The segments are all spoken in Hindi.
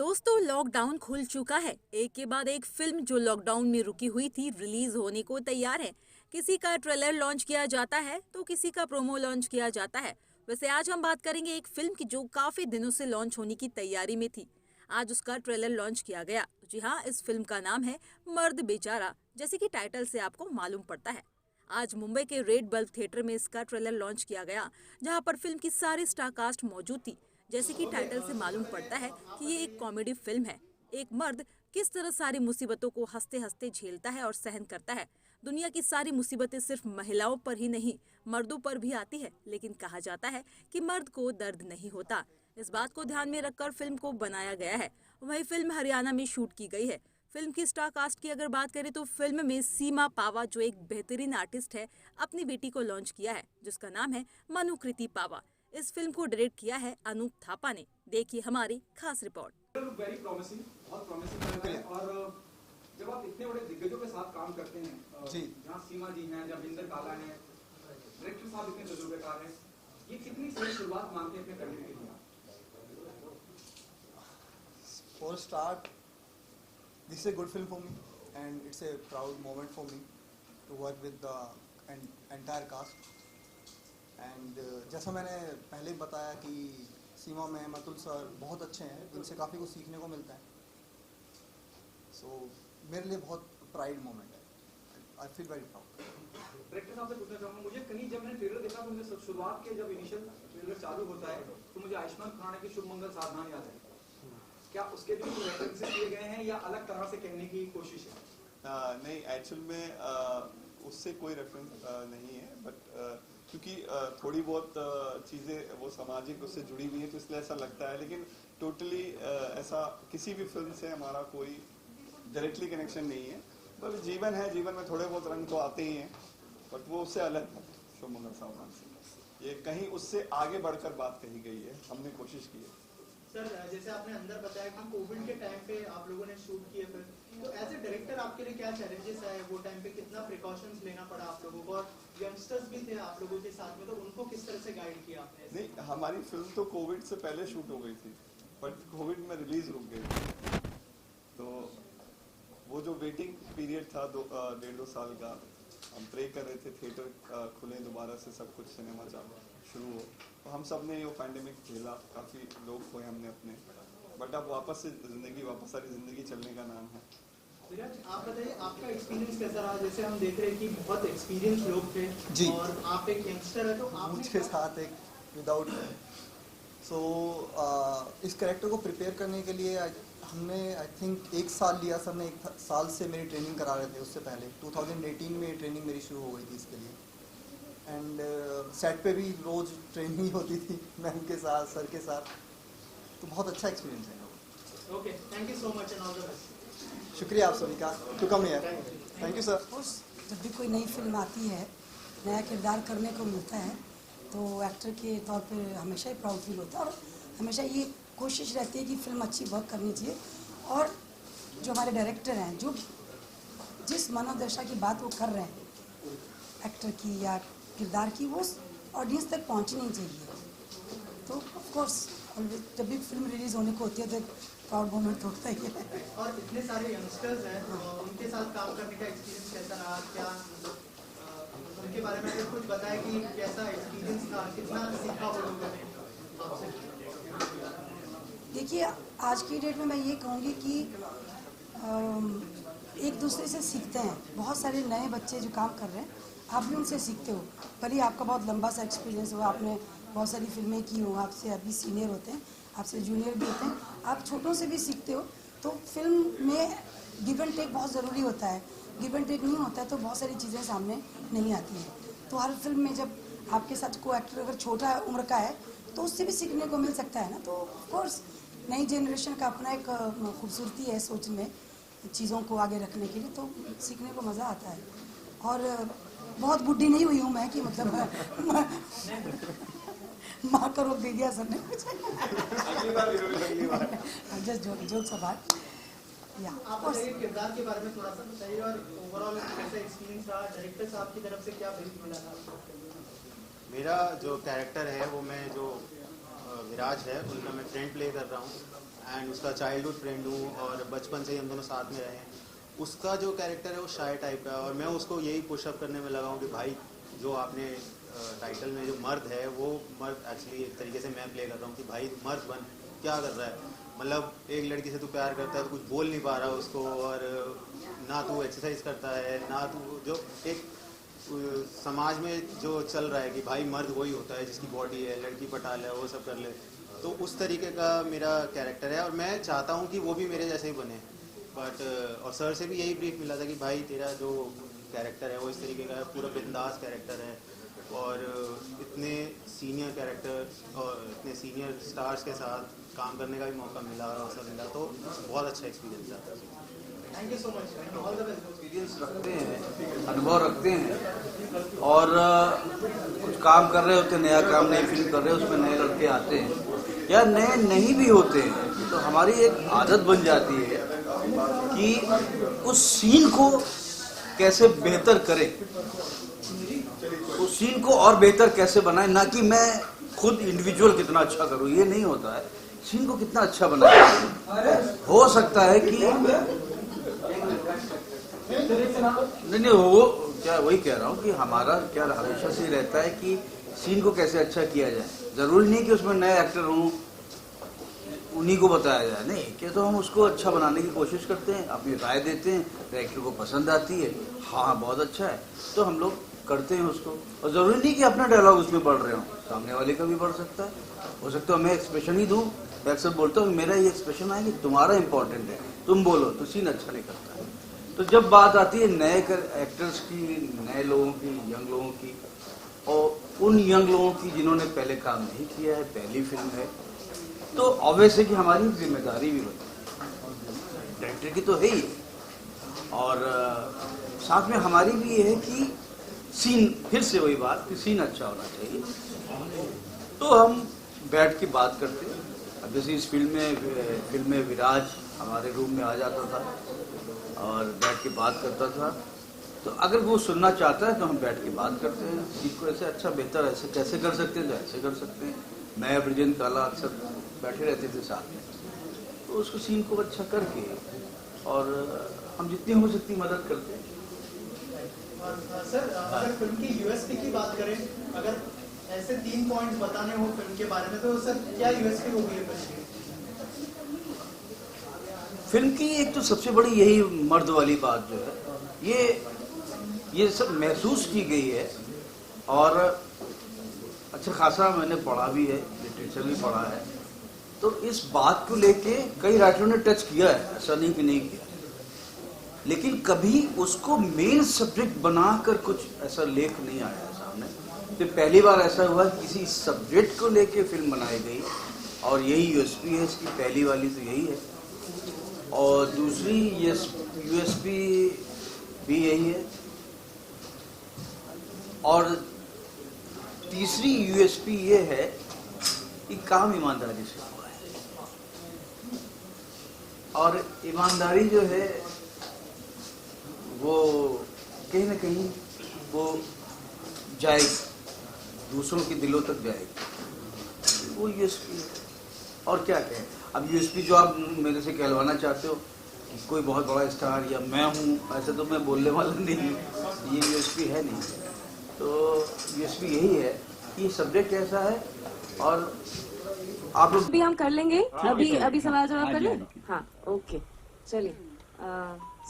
दोस्तों, लॉकडाउन खुल चुका है। एक के बाद एक फिल्म जो लॉकडाउन में रुकी हुई थी रिलीज होने को तैयार है। किसी का ट्रेलर लॉन्च किया जाता है तो किसी का प्रोमो लॉन्च किया जाता है। वैसे आज हम बात करेंगे एक फिल्म की जो काफी दिनों से लॉन्च होने की तैयारी में थी। आज उसका ट्रेलर लॉन्च किया गया। जी हाँ, इस फिल्म का नाम है मर्द बेचारा। जैसे कि टाइटल से आपको मालूम पड़ता है, आज मुंबई के रेड बल्ब थिएटर में इसका ट्रेलर लॉन्च किया गया, जहां पर फिल्म की सारी स्टार कास्ट मौजूद थी। जैसे कि टाइटल से मालूम पड़ता है कि ये एक कॉमेडी फिल्म है। एक मर्द किस तरह सारी मुसीबतों को हंसते हंसते झेलता है और सहन करता है। दुनिया की सारी मुसीबतें सिर्फ महिलाओं पर ही नहीं, मर्दों पर भी आती है, लेकिन कहा जाता है कि मर्द को दर्द नहीं होता। इस बात को ध्यान में रखकर फिल्म को बनाया गया है। वही फिल्म हरियाणा में शूट की गई है। फिल्म की स्टार कास्ट की अगर बात करें तो फिल्म में सीमा पावा, जो एक बेहतरीन आर्टिस्ट है, अपनी बेटी को लॉन्च किया है, जिसका नाम है मनुकृति पावा। इस फिल्म को डायरेक्ट किया है अनूप थापा ने। देखिए हमारी खास रिपोर्ट। वेरी प्रॉमिसिंग, बहुत प्रॉमिसिंग लग रहा है। और जब आप इतने बड़े दिग्गजों के साथ काम करते हैं, जी, जहाँ सीमा जी हैं, जहाँ बिंदर काला है, डायरेक्टर साहब इतने तजुर्बेकार हैं, ये कितनी सही शुरुआत मानते हैं अपने करियर के लिए? For a start, this is a good film for me, and it's a proud moment for me to work with the entire cast. And जैसा मैंने पहले बताया कि सीमा में मतुल सर बहुत अच्छे हैं, इनसे काफ़ी कुछ सीखने को मिलता है। So मेरे लिए बहुत प्राइड मोमेंट है। I feel very proud. Director साहब से पूछना चाहूँगा, मुझे कहीं जब मैंने ट्रेलर देखा तो मुझे शुरुआत के जब इनिशियल ट्रेलर चालू होता है तो मुझे आयुष्मान खुराना की शुभ मंगल सावधान याद है। क्या उसके भी कुछ रेफरेंसेस दिए गए हैं या अलग तरह से कहने की कोशिश है? नहीं, एक्चुअल में उससे कोई रेफरेंस नहीं है, बट क्योंकि थोड़ी बहुत चीज़ें वो सामाजिक उससे जुड़ी हुई हैं तो इसलिए ऐसा लगता है, लेकिन टोटली ऐसा किसी भी फिल्म से हमारा कोई डायरेक्टली कनेक्शन नहीं है। बस जीवन है, जीवन में थोड़े बहुत रंग तो आते ही हैं, बट वो उससे अलग है शुभ मंगल सावधान से। ये कहीं उससे आगे बढ़कर बात कही गई है, हमने कोशिश की है। सर, जैसे आपने अंदर बताया कि कोविड के टाइम पे आप लोगों ने शूट किए फिर, तो एज ए डायरेक्टर आपके लिए क्या चैलेंजेस आए वो टाइम पे? कितना प्रिकॉशंस लेना पड़ा आप लोगों को? और यंगस्टर्स भी थे आप लोगों के साथ में, तो उनको किस तरह से गाइड किया आपने? नहीं, हमारी फिल्म तो कोविड से पहले शूट हो गई थी, बट कोविड में रिलीज रुक गई। तो वो जो वेटिंग पीरियड था 1.5-2 साल का, हम प्रे कर रहे थे थिएटर खुले दोबारा से, सब कुछ सिनेमा शुरू हो। तो हम सब ने ये पैंडेमिक झेला, काफ़ी लोग खोए हमने अपने, बट अब वापस से जिंदगी, वापस सारी जिंदगी चलने का नाम है। आप बताइए आपका एक्सपीरियंस कैसा रहा? जैसे हम देख रहे हैं कि बहुत एक्सपीरियंस लोग थे जी, और आप एक यंगस्टर है, तो आप मुझके साथ एक विदाउट इस कैरेक्टर को प्रिपेयर करने के लिए हमने आई थिंक 1 साल लिया। सर ने 1 साल से मेरी ट्रेनिंग करा रहे थे। उससे पहले 2018 में ट्रेनिंग मेरी शुरू हो गई थी इसके लिए। एंड सेट पे भी रोज़ ट्रेनिंग होती थी मैम के साथ, सर के साथ। तो बहुत अच्छा एक्सपीरियंस है। Okay, thank you so much and all the best. शुक्रिया आप सभी का to come here. Thank you sir. जब भी कोई नई फिल्म आती है, नया किरदार करने को मिलता है, तो एक्टर के तौर पे हमेशा ही प्राउड फील होता है और हमेशा ये कोशिश रहती है कि फिल्म अच्छी वर्क करनी चाहिए। और जो हमारे डायरेक्टर हैं, जो जिस मनोदशा की बात वो कर रहे हैं एक्टर की या किरदार की, वो ऑडियंस तक पहुंचनी चाहिए। तो ऑफ कोर्स जब भी फिल्म रिलीज होने को होती है तो एक प्राउड मोमेंट होता ही है। और इतने सारे यंगस्टर्स हैं, उनके साथ काम करने का एक्सपीरियंस कैसा रहा? क्या उनके बारे में कुछ बताया कि कैसा एक्सपीरियंस था, कितना सीखा वो लोगों ने आपसे? देखिए, आज की डेट में मैं ये कहूँगी कि एक दूसरे से सीखते हैं। बहुत सारे नए बच्चे जो काम कर रहे हैं, आप भी उनसे सीखते हो। भले ही आपका बहुत लंबा सा एक्सपीरियंस हो, आपने बहुत सारी फिल्में की हो, आपसे अभी सीनियर होते हैं, आपसे जूनियर भी होते हैं, आप छोटों से भी सीखते हो। तो फिल्म में गिव एंड टेक बहुत ज़रूरी होता है। गिव एंड टेक नहीं होता है तो बहुत सारी चीज़ें सामने नहीं आती हैं। तो हर फिल्म में जब आपके साथ को एक्टर अगर छोटा उम्र का है तो उससे भी सीखने को मिल सकता है ना। तो ऑफकोर्स नई जनरेशन का अपना एक खूबसूरती है सोच में चीज़ों को आगे रखने के लिए, तो सीखने को मज़ा आता है। और बहुत बुढ़ी नहीं हुई हूँ मैं कि मतलब माँ का रोक दे दिया सर ने जस्ट जोक सवाल। आप बताइए किरदार के बारे में थोड़ा सा बताइए, और ओवरऑल कैसा एक्सपीरियंस रहा? डायरेक्टर साहब की तरफ से क्या ब्रीफ मिला था? मेरा जो कैरेक्टर है वो मैं जो विराज है, उनका मैं फ्रेंड प्ले कर रहा हूँ एंड उसका चाइल्डहुड फ्रेंड हूँ और बचपन से ही हम दोनों साथ में रहे हैं। उसका जो कैरेक्टर है वो शाय टाइप का है और मैं उसको यही पुशअप करने में लगा हूँ कि भाई जो आपने टाइटल में जो मर्द है वो मर्द एक्चुअली एक तरीके से मैं प्ले कर रहा हूँ कि भाई मर्द बन, क्या कर रहा है, मतलब एक लड़की से तू प्यार करता है तो कुछ बोल नहीं पा रहा उसको, और ना तू एक्सरसाइज करता है ना तू, जो एक समाज में जो चल रहा है कि भाई मर्द वही होता है जिसकी बॉडी है, लड़की पटा ले, वो सब कर ले, तो उस तरीके का मेरा कैरेक्टर है और मैं चाहता हूँ कि वो भी मेरे जैसे ही बने। बट और सर से भी यही ब्रीफ मिला था कि भाई तेरा जो कैरेक्टर है वो इस तरीके का है, पूरा बिंदास कैरेक्टर है और इतने सीनियर कैरेक्टर और इतने सीनियर स्टार्स के साथ काम करने का भी मौका मिला और अवसर मिला, तो बहुत अच्छा एक्सपीरियंस था। Thank you so much, all the best. Experience रखते हैं, अनुभव रखते हैं और कुछ काम कर रहे होते हैं, नया काम नई फिल्म कर रहे हैं, उसमें नए लड़के आते हैं या नए नहीं भी होते हैं, तो हमारी एक आदत बन जाती है कि उस सीन को कैसे बेहतर करें, उस सीन को और बेहतर कैसे बनाएं, ना कि मैं खुद इंडिविजुअल कितना अच्छा करूं, ये नहीं होता है, सीन को कितना अच्छा बनाएं। हो सकता है कि नहीं वो क्या, वही कह रहा हूँ कि हमारा क्या हमेशा से रहता है कि सीन को कैसे अच्छा किया जाए, जरूरी नहीं कि उसमें नए एक्टर हों उन्हीं को बताया जाए, नहीं कि तो हम उसको अच्छा बनाने की कोशिश करते हैं, अपनी राय देते हैं, डायरेक्टर को पसंद आती है, हाँ बहुत अच्छा है तो हम लोग करते हैं उसको, और जरूरी नहीं कि अपना डायलॉग उसमें बढ़ रहे हो, सामने वाले का भी बढ़ सकता है, हो सकता है मैं एक्सप्रेशन ही दूं, मैं अक्सर बोलता हूँ मेरा ये एक्सप्रेशन है कि तुम्हारा इंपॉर्टेंट है, तुम बोलो तो सीन अच्छा नहीं करता है। तो जब बात आती है नए एक्टर्स की, नए लोगों की, यंग लोगों की, और उन यंग लोगों की जिन्होंने पहले काम नहीं किया है, पहली फिल्म है, तो ऑब्वियस है कि हमारी जिम्मेदारी भी बनती है, डायरेक्टर की तो है ही, और साथ में हमारी भी ये है कि सीन, फिर से वही बात कि सीन अच्छा होना चाहिए, तो हम बैठ के बात करते हैं। अब जैसे इस फिल्म में विराज हमारे रूम में आ जाता था और बैठ के बात करता था, तो अगर वो सुनना चाहता है तो हम बैठ के बात करते हैं, सीन को ऐसे अच्छा बेहतर ऐसे कैसे कर सकते हैं तो ऐसे कर सकते हैं। मैं ब्रिजेंद्र काला अक्सर बैठे रहते थे साथ में, तो उसको सीन को अच्छा करके और हम जितनी हो सकती मदद करते हैं। सर अगर फिल्म की यूएसपी की बात करें, अगर ऐसे 3 पॉइंट्स बताने हो फिल्म के बारे में तो सर क्या यूएसपी होगी ये फिल्म की? फिल्म की एक तो सबसे बड़ी यही मर्द वाली बात जो है, ये सब महसूस की गई है और अच्छा खासा मैंने पढ़ा भी है, लिटरेचर भी पढ़ा है, तो इस बात को लेके कई राइटरों ने टच किया है, ऐसा नहीं कि नहीं किया, लेकिन कभी उसको मेन सब्जेक्ट बनाकर कुछ ऐसा लेख नहीं आया है सामने। तो पहली बार ऐसा हुआ कि किसी सब्जेक्ट को लेके फिल्म बनाई गई और यही यूएसपी है इसकी, पहली वाली तो यही है, और दूसरी यूएसपी भी यही है, और तीसरी यूएसपी ये है कि काम ईमानदारी से हुआ है, और ईमानदारी जो है वो कहीं ना कहीं वो जाएगी, दूसरों के दिलों तक जाएगी, वो यूएसपी है। और क्या कहें, अब यूएसपी जो आप मेरे से कहलवाना चाहते हो कि कोई बहुत बड़ा स्टार या मैं हूँ, ऐसे तो मैं बोलने वाला नहीं हूँ, ये यूएसपी है नहीं। तो यूएसपी यही है कि सब्जेक्ट ऐसा है और आप लोग भी हम कर लेंगे, अभी सवाल जवाब कर लें। हाँ ओके, चलिए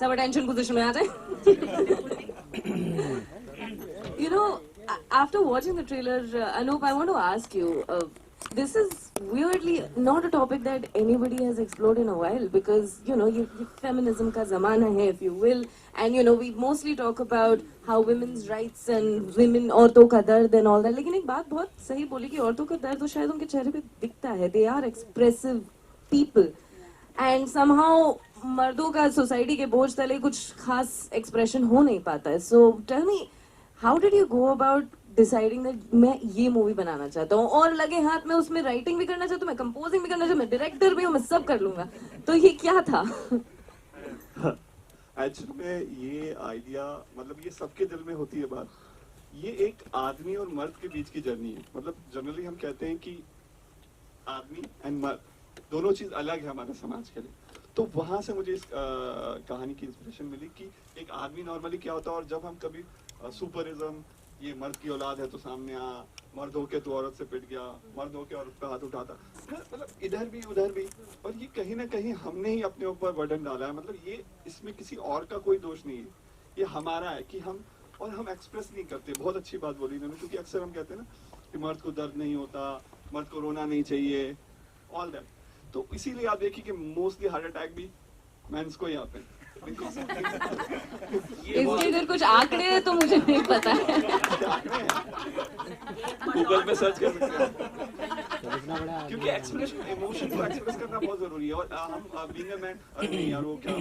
सब अटेंशन पोजीशन में आ जाए। You know, after watching the trailer, Anup, I want to ask you, this is weirdly not a topic that anybody has explored in a while, because you know, feminism ka zamana hai, if you will, and you know, we mostly talk about how women's rights and women औरतों का दर्द and all that. लेकिन एक बात बहुत सही बोली कि औरतों का दर्द तो शायद उनके चेहरे पे दिखता है, they are expressive people, and somehow मर्दों का सोसाइटी के बोझ तले कुछ खास एक्सप्रेशन हो नहीं पाता है। So tell me, how did you go about deciding that मैं ये मूवी बनाना चाहता हूँ और लगे हाथ में उसमें राइटिंग भी करना चाहता हूँ, मैं कंपोजिंग भी करना चाहता हूँ, मैं डायरेक्टर भी हूँ, मैं सब कर लूंगा, तो ये क्या था? एक्चुअली में ये आइडिया, मतलब ये सबके दिल में होती है बात, ये एक आदमी और मर्द के बीच की जर्नी है। मतलब जनरली हम कहते हैं कि आदमी एंड मर्द दोनों चीज अलग है हमारे समाज के लिए। तो वहां से मुझे इस कहानी की इंस्पिरेशन मिली कि एक आदमी नॉर्मली क्या होता है, और जब हम कभी सुपरिज्म, ये मर्द की औलाद है तो सामने आ, मर्द होके तो औरत से पिट गया, मर्द होके औरत पे हाथ उठाता, मतलब इधर भी उधर भी, और ये कहीं ना कहीं हमने ही अपने ऊपर बर्डन डाला है। मतलब ये इसमें किसी और का कोई दोष नहीं है, ये हमारा है कि हम एक्सप्रेस नहीं करते। बहुत अच्छी बात बोली इन्होंने, क्योंकि अक्सर हम कहते हैं ना कि मर्द को दर्द नहीं होता, मर्द को रोना नहीं चाहिए, ऑल दैट। तो इसीलिए आप देखिए कि मोस्टली हार्ट अटैक भी मेंस को ही आते हैं। इसके अगर कुछ आंकड़े हैं तो मुझे नहीं पता है। गूगल पे सर्च कर सकते हैं, क्योंकि एक्सप्रेशन, इमोशन को एक्सप्रेस करना बहुत जरूरी है। और हम बीइंग अ मैन, अरे नहीं यार वो क्या,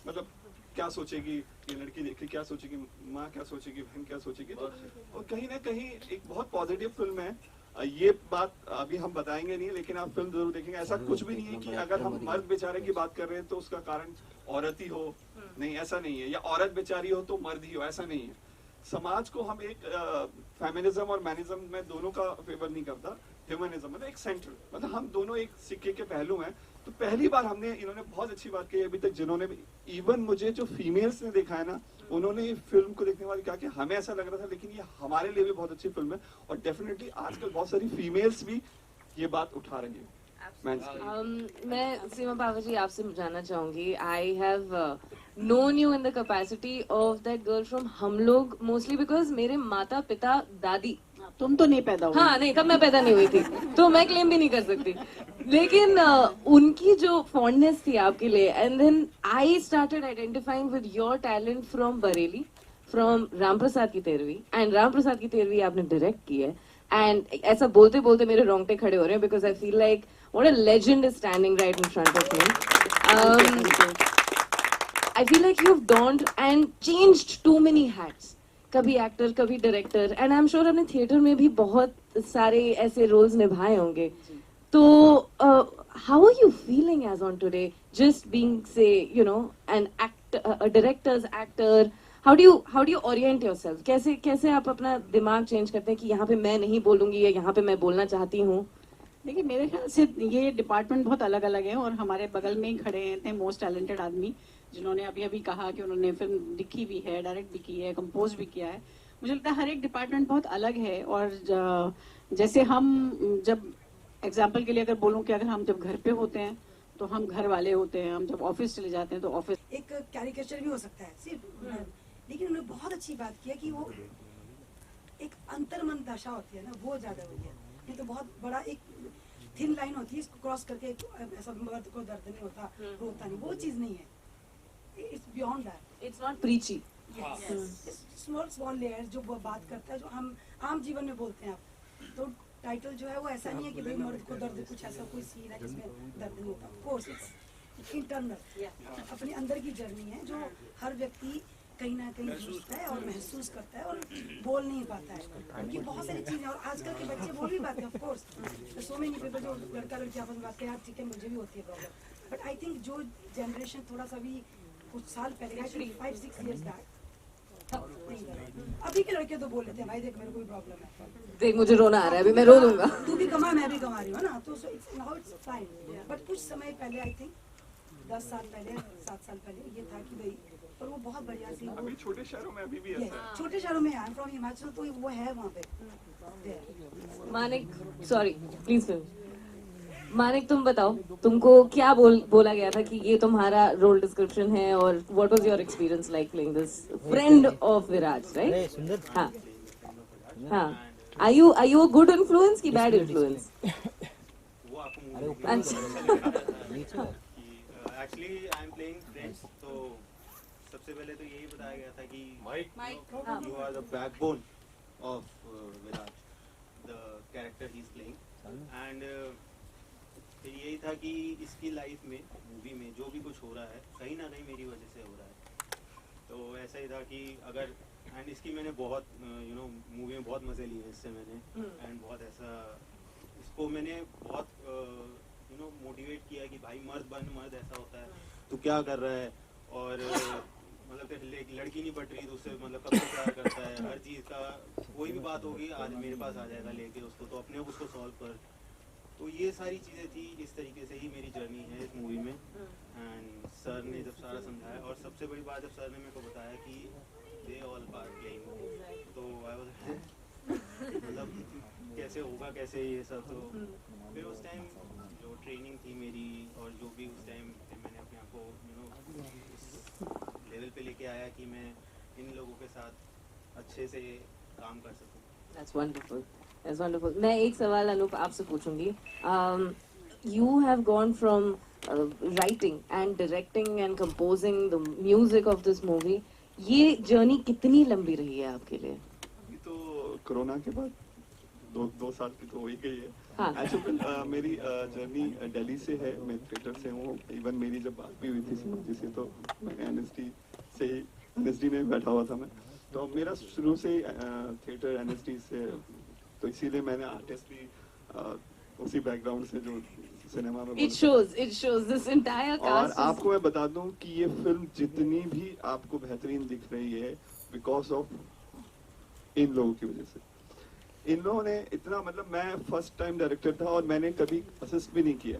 मतलब क्या सोचेगी ये लड़की देख के, क्या सोचेगी माँ, क्या सोचेगी बहन, क्या सोचेगी। तो और कहीं ना कहीं एक बहुत पॉजिटिव फिल्म है। ये बात अभी हम बताएंगे नहीं, लेकिन आप फिल्म जरूर देखेंगे। ऐसा कुछ भी नहीं है कि अगर हम मर्द बेचारे की बात कर रहे हैं तो उसका कारण औरत ही हो, नहीं ऐसा नहीं है, या औरत बेचारी हो तो मर्द ही हो, ऐसा नहीं है। समाज को हम एक फेमिनिज्म और मैनिज्म में दोनों का फेवर नहीं करता। ह्यूमनिज्म मतलब एक सेंटर, मतलब हम दोनों एक सिक्के के पहलू हैं। तो पहली बार हमने, इन्होंने बहुत अच्छी बात कही अभी तक, जिन्होंने भी, इवन मुझे जो फीमेल्स ने देखा है ना, उन्होंने ये फिल्म को देखने वाले कहा कि हमें ऐसा लग रहा था, लेकिन ये हमारे लिए भी बहुत अच्छी फिल्म है। और डेफिनेटली आजकल बहुत सारी फीमेल्स भी ये बात उठा रही है। मैं सीमा पावर जी आपसे जानना चाहूंगी, I have known you in the capacity of that girl from हम लोग, mostly because मेरे माता पिता दादी, तुम तो नहीं पैदा हुई। हाँ नहीं, तब मैं पैदा नहीं हुई थी तो मैं क्लेम भी नहीं कर सकती, लेकिन उनकी जो फॉन्डनेस थी आपके लिए, and then I started identifying with your talent from Bareilly, from Ram Prasad की तेरवी, एंड राम प्रसाद की तेरवी आपने डायरेक्ट की है। एंड ऐसा बोलते बोलते मेरे रोंगटे खड़े हो रहे हैं, because I feel like what a legend is standing right in front of me. I feel like you've donned and changed too many hats. कभी एक्टर, कभी director, and I am sure अपने थिएटर में भी बहुत सारे ऐसे रोल्स निभाए होंगे। तो how are you feeling as on today, just being say you know an actor, directors actor? How do you orient yourself? कैसे आप अपना दिमाग चेंज करते हैं कि यहाँ पे मैं नहीं बोलूंगी या यहाँ पे मैं बोलना चाहती हूँ? देखिए, मेरे ख्याल से ये डिपार्टमेंट बहुत अलग अलग है, और हमारे बगल में ही खड़े थे मोस्ट टैलेंटेड आदमी, जिन्होंने अभी अभी कहा कि उन्होंने फिल्म लिखी भी है, डायरेक्ट भी की है, कंपोज भी किया है। मुझे लगता है हर एक डिपार्टमेंट बहुत अलग है। और जैसे हम, जब एग्जाम्पल के लिए अगर बोलूँ कि अगर हम जब घर पे होते हैं तो हम घर वाले होते हैं, हम जब ऑफिस चले जाते हैं तो ऑफिस। एक कैरिकेचर भी हो सकता है सिर्फ, लेकिन उन्होंने बहुत अच्छी बात किया कि वो एक अंतर्मन दशा होती है ना, वो ज्यादा हुई है। ये तो बहुत बड़ा एक थिन लाइन होती है, इसको क्रॉस करके ऐसा मर्द को दर्द नहीं होता, रोता नहीं, वो चीज नहीं है। It's beyond that. It's not preachy. Yes. It's small layers जो वो बात करता है, जो हम आम जीवन में बोलते हैं आप। तो टाइटल जो है वो ऐसा नहीं है कि भाई मर्द को दर्द, कुछ ऐसा कोई सीन है जिसमें दर्द नहीं होता। Of course, it's internal. अपने अंदर की जर्नी है जो हर व्यक्ति कहीं ना कहीं जूझता है और महसूस करता है और बोल नहीं पाता है, क्योंकि बहुत सारी चीजें, और आजकल के बच्चे बोल भी पाते हैं। Of course so many people, जो लड़का लड़की आपस में बात करें, यार ठीक है मुझे भी होती है प्रॉब्लम, बट आई थिंक जो जनरेशन थोड़ा सा भी कुछ साल पहले, 5-6 years बैक, अभी के लड़के तो बोल लेते हैं भाई देख मेरे को भी प्रॉब्लम है, देख मुझे रोना आ रहा है, अभी मैं रो दूंगा। तू भी कमा मैं भी कमा रही हूँ ना, तो नाउ इट्स फाइन। बट कुछ समय पहले, आई थिंक 10 साल पहले, 7 साल पहले ये था कि भाई, पर वो बहुत बढ़िया सी, अभी छोटे शहरों में अभी भी ऐसा है। छोटे शहरों में, आई एम फ्रॉम हिमाचल, तो वो है वहाँ पे। मानिक, सॉरी प्लीज फिर मानिक, तुम बताओ, तुमको क्या बोला गया था कि ये तुम्हारा रोल डिस्क्रिप्शन है, और what was your experience like playing this friend of Viraj, right? हाँ हाँ, are you a good influence की bad influence? Actually I am playing friends, तो सबसे पहले तो यही बताया गया था कि you are the backbone of Viraj, the character ही इज प्लेइंग, एंड फिर यही था कि इसकी लाइफ में, मूवी में जो भी कुछ हो रहा है कहीं ना कहीं मेरी वजह से हो रहा है। तो ऐसा ही था कि अगर, एंड इसकी मैंने बहुत मूवी में बहुत मज़े लिए इससे मैंने, एंड बहुत ऐसा इसको मैंने बहुत मोटिवेट किया कि भाई मर्द बन, मर्द ऐसा होता है, तू क्या कर रहा है, और मतलब लड़की नहीं पट रही तो उससे मतलब कब से प्यार करता है, हर चीज़ का कोई भी बात होगी आज मेरे पास आ जाएगा लेके उसको, तो अपने आप उसको सॉल्व कर। तो तो ये सारी चीज़ें थी, इस तरीके से ही मेरी जर्नी है इस मूवी में। एंड सर ने जब सारा समझाया, और सबसे बड़ी बात जब सर ने मेरे को बताया कि दे ऑल आर प्लेइंग, तो आई वाज मतलब कैसे होगा, कैसे ये सब। तो फिर उस टाइम जो ट्रेनिंग थी मेरी, और जो भी उस टाइम मैंने अपने आप को इस लेवल पे लेके आया कि मैं इन लोगों के साथ अच्छे से काम कर सकूं। That's wonderful. That's wonderful. मैं एक सवाल अनूप आपसे पूछूंगी. You have gone from writing and directing and composing the music of this movie. ये जर्नी कितनी लंबी रही है आपके लिए? ये तो कोरोना के बाद दो साल की तो हो ही गई है। हाँ. एक्चुअली मेरी जर्नी दिल्ली से है, मैं थिएटर से हूँ। इवन मेरी जब बात भी हुई थी सिमरन से, तो मैं एनएसडी में बैठा हुआ था मैं, तो मेरा शुरू से थिएटर एनएसडी से, तो इसीलिए मैंने आर्टिस्ट भी उसी बैकग्राउंड से जो सिनेमा में। It shows this entire cast. और आपको मैं बता दूं कि ये फिल्म जितनी भी आपको बेहतरीन दिख रही है, बिकॉज ऑफ इन लोगों की वजह से। इन लोगों ने इतना, मतलब मैं फर्स्ट टाइम डायरेक्टर था और मैंने कभी असिस्ट भी नहीं किया,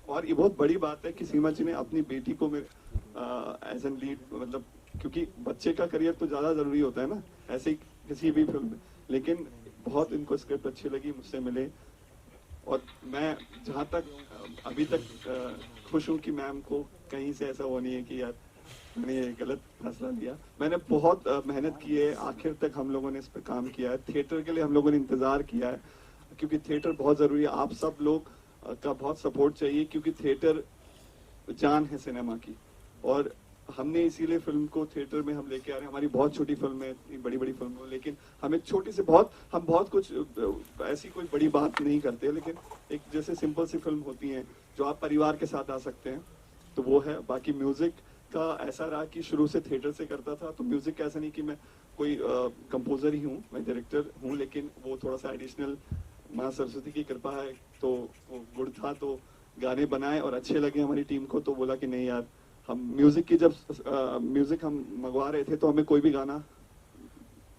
और ये बहुत बड़ी बात है कि सीमा जी ने अपनी बेटी को एज एन लीड, मतलब क्योंकि बच्चे का करियर तो ज्यादा जरूरी होता है ना ऐसे किसी भी फिल्म में, लेकिन बहुत इनको स्क्रिप्ट अच्छी लगी, मुझसे मिले, और मैं जहाँ तक अभी तक खुश हूँ कि मैम को कहीं से ऐसा वो नहीं है कि यार मैंने ये गलत फैसला लिया। मैंने बहुत मेहनत की है, आखिर तक हम लोगों ने इस पर काम किया है। थिएटर के लिए हम लोगों ने इंतजार किया है, क्योंकि थिएटर बहुत जरूरी है। आप सब लोग का बहुत सपोर्ट चाहिए, क्योंकि थिएटर जान है सिनेमा की, और हमने इसीलिए फिल्म को थिएटर में हम लेके आ रहे हैं। हमारी बहुत छोटी फिल्म है, इतनी बड़ी बड़ी फिल्म है, लेकिन हम एक छोटी से हम बहुत कुछ ऐसी कोई बड़ी बात नहीं करते, लेकिन एक जैसे सिंपल सी फिल्म होती है जो आप परिवार के साथ आ सकते हैं, तो वो है। बाकी म्यूजिक का ऐसा रहा कि शुरू से थिएटर से करता था, तो म्यूजिक का ऐसा नहीं कि मैं कोई कंपोजर ही हूँ, मैं डायरेक्टर हूँ, लेकिन वो थोड़ा सा एडिशनल माँ सरस्वती की कृपा है, तो वो गुड़ था, तो गाने बनाए और अच्छे लगे हमारी टीम को, तो बोला कि नहीं यार, हम म्यूजिक की जब म्यूजिक हम मंगवा रहे थे तो हमें कोई भी गाना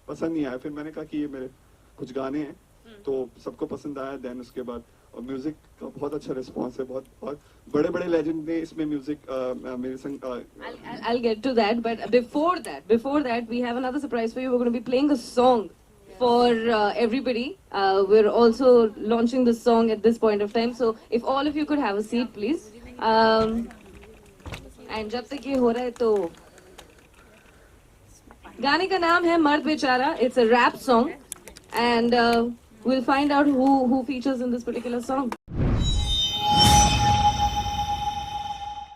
पसंद नहीं आया। फिर मैंने कहा कि ये मेरे कुछ गाने हैं, तो सबको पसंद आया। देन उसके बाद और म्यूजिक का बहुत अच्छा रिस्पांस है, बहुत बड़े बड़े लेजेंड ने इसमें म्यूजिक मेरे संग। I'll get to that, but before that we have another surprise for you. We're going to be playing a song for everybody. We're also launching this song at this point of time, so if all of you could have a seat please. And जब तक ये हो रहा है, तो गाने का नाम है Mard Bechara. It's a rap song, and we'll find out who features in this particular song.